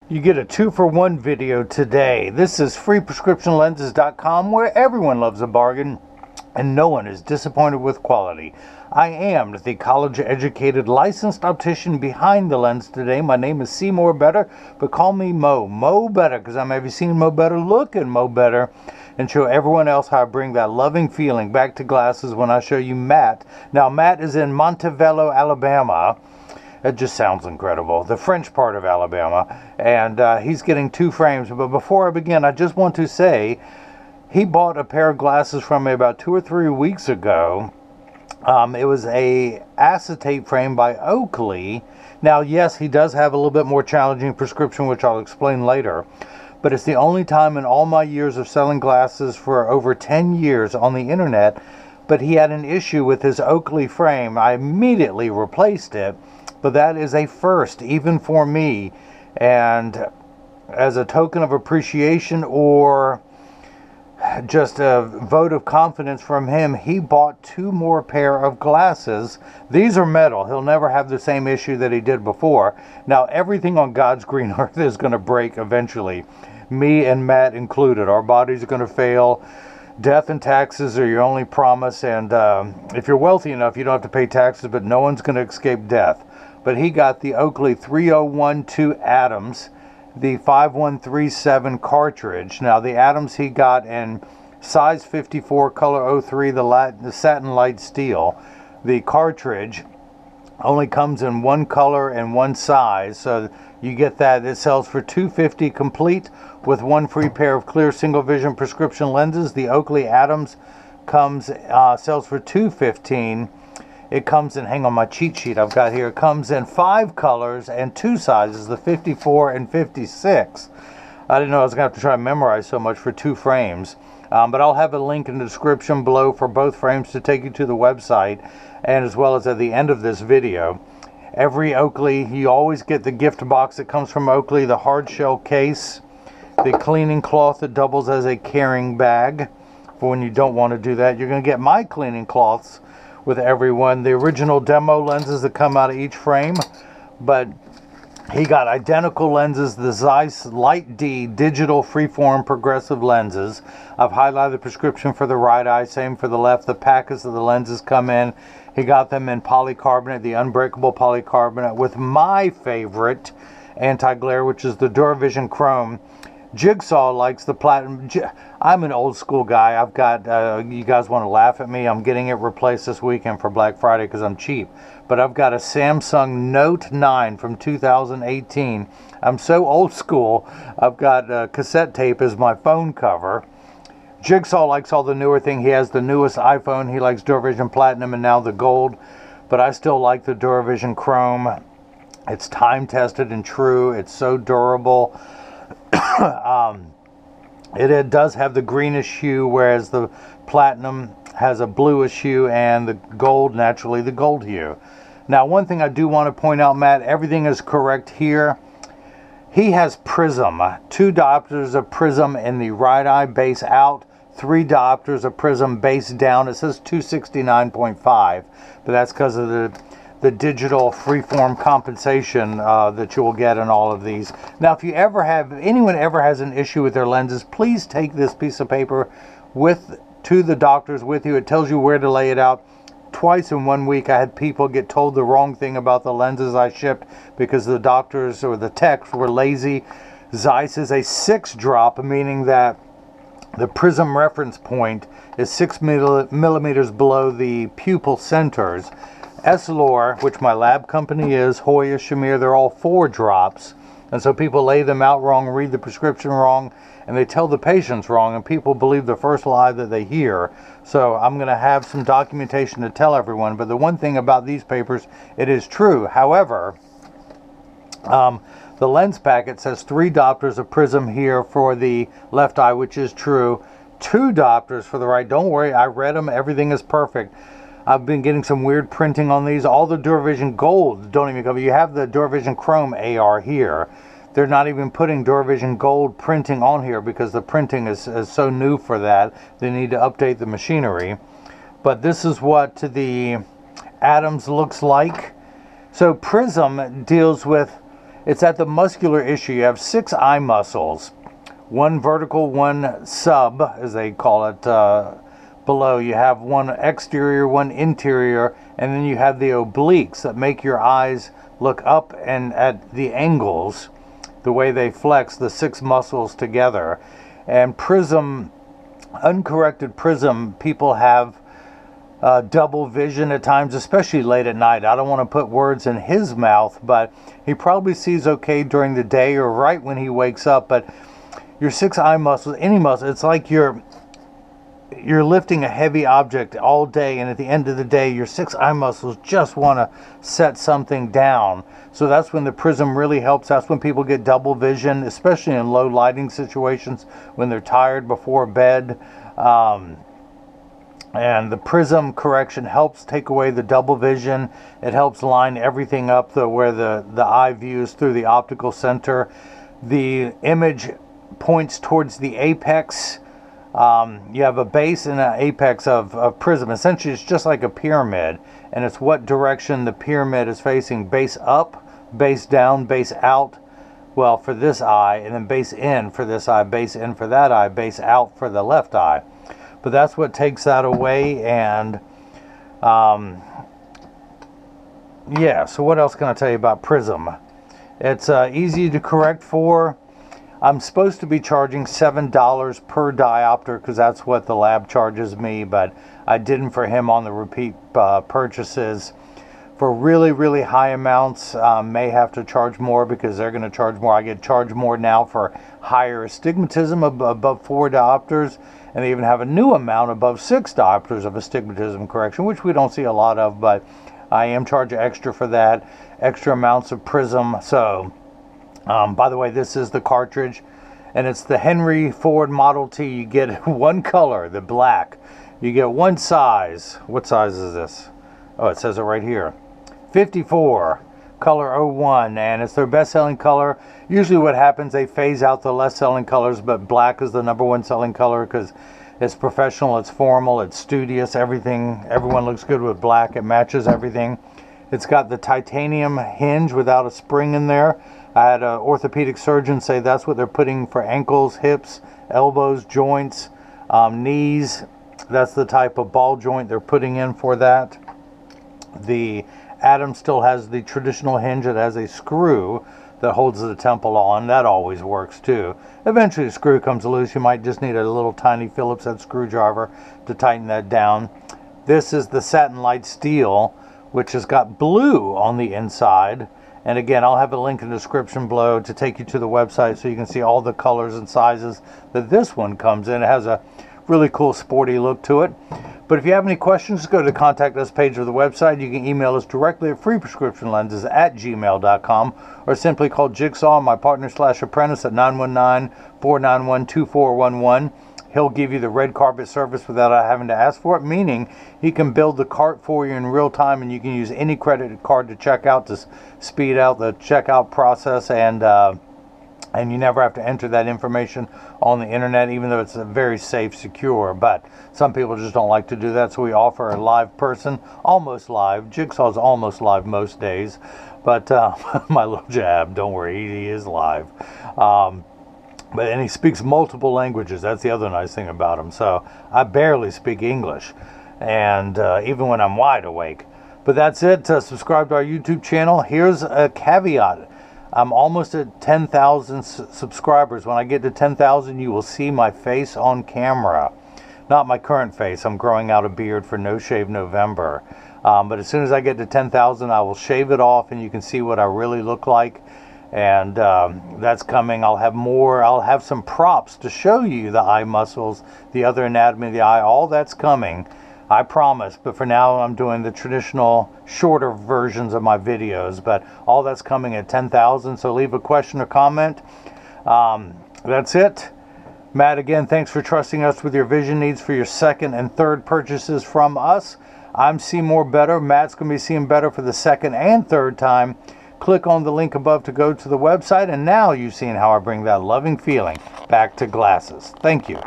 You get a 2-for-1 video today. This is freeprescriptionlenses.com, where everyone loves a bargain and no one is disappointed with quality. I am the college-educated licensed optician behind the lens today. My name is Seymour Better, but call me Mo. Mo Better, because I'm having seen Mo Better looking Mo Better and show everyone else how I bring that loving feeling back to glasses when I show you Matt. Now, Matt is in Montevallo, Alabama. It just sounds incredible. The French part of Alabama. And he's getting 2 frames. But before I begin, I just want to say he bought a pair of glasses from me about 2 or 3 weeks ago. It was a acetate frame by Oakley. Now, yes, he does have a little bit more challenging prescription, which I'll explain later. But it's the only time in all my years of selling glasses for over 10 years on the internet. But he had an issue with his Oakley frame. I immediately replaced it. But that is a first, even for me. And as a token of appreciation or just a vote of confidence from him, he bought 2 more pair of glasses. These are metal. He'll never have the same issue that he did before. Now, everything on God's green earth is going to break eventually. Me and Matt included. Our bodies are going to fail. Death and taxes are your only promise. And if you're wealthy enough, you don't have to pay taxes, but no one's going to escape death. But he got the Oakley 3012 Addams, the 5137 Cartridge. Now, the Addams he got in size 54, color 03, the satin light steel. The Cartridge only comes in 1 color and 1 size, so you get that. It sells for $250 complete with 1 free pair of clear single vision prescription lenses. The Oakley Addams sells for $215. It comes in, hang on, my cheat sheet I've got here. It comes in 5 colors and 2 sizes, the 54 and 56. I didn't know I was going to have to try to memorize so much for 2 frames. But I'll have a link in the description below for both frames to take you to the website, and as well as at the end of this video. Every Oakley, you always get the gift box that comes from Oakley, the hard shell case, the cleaning cloth that doubles as a carrying bag for when you don't want to do that. You're going to get my cleaning cloths with everyone, the original demo lenses that come out of each frame, but he got identical lenses, the Zeiss Light D digital freeform progressive lenses. I've highlighted the prescription for the right eye, same for the left. The packets of the lenses come in. He got them in polycarbonate, the unbreakable polycarbonate, with my favorite anti-glare, which is the Duravision Chrome. Jigsaw likes the platinum. I'm an old school guy. I've got, you guys want to laugh at me, I'm getting it replaced this weekend for Black Friday because I'm cheap. But I've got a Samsung Note 9 from 2018. I'm so old school, I've got cassette tape as my phone cover. Jigsaw likes all the newer thing. He has the newest iPhone. He likes Duravision Platinum and now the Gold. But I still like the Duravision Chrome. It's time tested and true. It's so durable. It does have the greenish hue, whereas the platinum has a bluish hue, and the gold, naturally, the gold hue. Now, one thing I do want to point out, Matt, everything is correct here. He has prism, 2 diopters of prism in the right eye base out, 3 diopters of prism base down. It says 269.5, but that's because of the digital freeform compensation that you will get in all of these. Now, if anyone ever has an issue with their lenses, please take this piece of paper to the doctors with you. It tells you where to lay it out. Twice in 1 week, I had people get told the wrong thing about the lenses I shipped because the doctors or the techs were lazy. Zeiss is a 6-drop, meaning that the prism reference point is 6 millimeters below the pupil centers. Essilor, which my lab company is, Hoya, Shamir, they're all 4 drops. And so people lay them out wrong, read the prescription wrong, and they tell the patients wrong, and people believe the first lie that they hear. So I'm going to have some documentation to tell everyone. But the one thing about these papers, it is true. However, the lens packet says 3 diopters of prism here for the left eye, which is true. 2 diopters for the right. Don't worry, I read them. Everything is perfect. I've been getting some weird printing on these. All the Duravision Gold don't even cover. You have the Duravision Chrome AR here. They're not even putting Duravision Gold printing on here because the printing is so new for that. They need to update the machinery. But this is what the Addams looks like. So Prism deals with It's at the muscular issue. You have 6 eye muscles, one vertical, one sub, as they call it, below. You have one exterior, one interior, and then you have the obliques that make your eyes look up and at the angles, the way they flex, the 6 muscles together. And prism, uncorrected prism, people have double vision at times, especially late at night. I don't want to put words in his mouth, but he probably sees okay during the day or right when he wakes up. But your 6 eye muscles, any muscle, it's like you're lifting a heavy object all day, and at the end of the day your 6 eye muscles just want to set something down. So that's when the prism really helps. That's when people get double vision, especially in low lighting situations when they're tired before bed. And the prism correction helps take away the double vision. It helps line everything up where the eye views through the optical center. The image points towards the apex. You have a base and an apex of prism. Essentially, it's just like a pyramid, and it's what direction the pyramid is facing: base up, base down, base out. Well, for this eye, and then base in for this eye, base in for that eye, base out for the left eye. But that's what takes that away. And yeah, so what else can I tell you about prism? It's easy to correct for. I'm supposed to be charging $7 per diopter because that's what the lab charges me, but I didn't for him on the repeat purchases. For really, really high amounts, may have to charge more because they're going to charge more. I get charged more now for higher astigmatism above 4 diopters, and they even have a new amount above 6 diopters of astigmatism correction, which we don't see a lot of, but I am charging extra for that, extra amounts of prism. So, by the way, this is the cartridge, and it's the Henry Ford Model T. You get one color, the black. You get one size. What size is this? Oh, it says it right here. 54, color 01, and it's their best-selling color. Usually what happens, they phase out the less-selling colors, but black is the #1 selling color because it's professional, it's formal, it's studious, everyone looks good with black. It matches everything. It's got the titanium hinge without a spring in there. I had an orthopedic surgeon say that's what they're putting for ankles, hips, elbows, joints, knees. That's the type of ball joint they're putting in for that. The Addams still has the traditional hinge that has a screw that holds the temple on. That always works too. Eventually the screw comes loose. You might just need a little tiny Phillips head screwdriver to tighten that down. This is the satin light steel, which has got blue on the inside. And again, I'll have a link in the description below to take you to the website so you can see all the colors and sizes that this one comes in. It has a really cool sporty look to it. But if you have any questions, go to the contact us page of the website. You can email us directly at freeprescriptionlenses@gmail.com or simply call Jigsaw, my partner/apprentice, at 919-491-2411. He'll give you the red carpet service without having to ask for it, meaning he can build the cart for you in real time, and you can use any credit card to check out to speed out the checkout process, and you never have to enter that information on the internet, even though it's a very safe, secure. But some people just don't like to do that, so we offer a live person, almost live. Jigsaw's almost live most days, but my little jab, don't worry, he is live. And he speaks multiple languages. That's the other nice thing about him. So I barely speak English, and even when I'm wide awake. But that's it. Subscribe to our YouTube channel. Here's a caveat. I'm almost at 10,000 subscribers. When I get to 10,000, you will see my face on camera. Not my current face. I'm growing out a beard for No Shave November. But as soon as I get to 10,000, I will shave it off, and you can see what I really look like. And that's coming. I'll have some props to show you the eye muscles, the other anatomy of the eye. All that's coming, I promise. But for now, I'm doing the traditional shorter versions of my videos. But all that's coming at 10,000. So leave a question or comment. That's it. Matt, again, thanks for trusting us with your vision needs for your second and third purchases from us. I'm seeing more better. Matt's going to be seeing better for the second and third time. Click on the link above to go to the website, and now you've seen how I bring that loving feeling back to glasses. Thank you.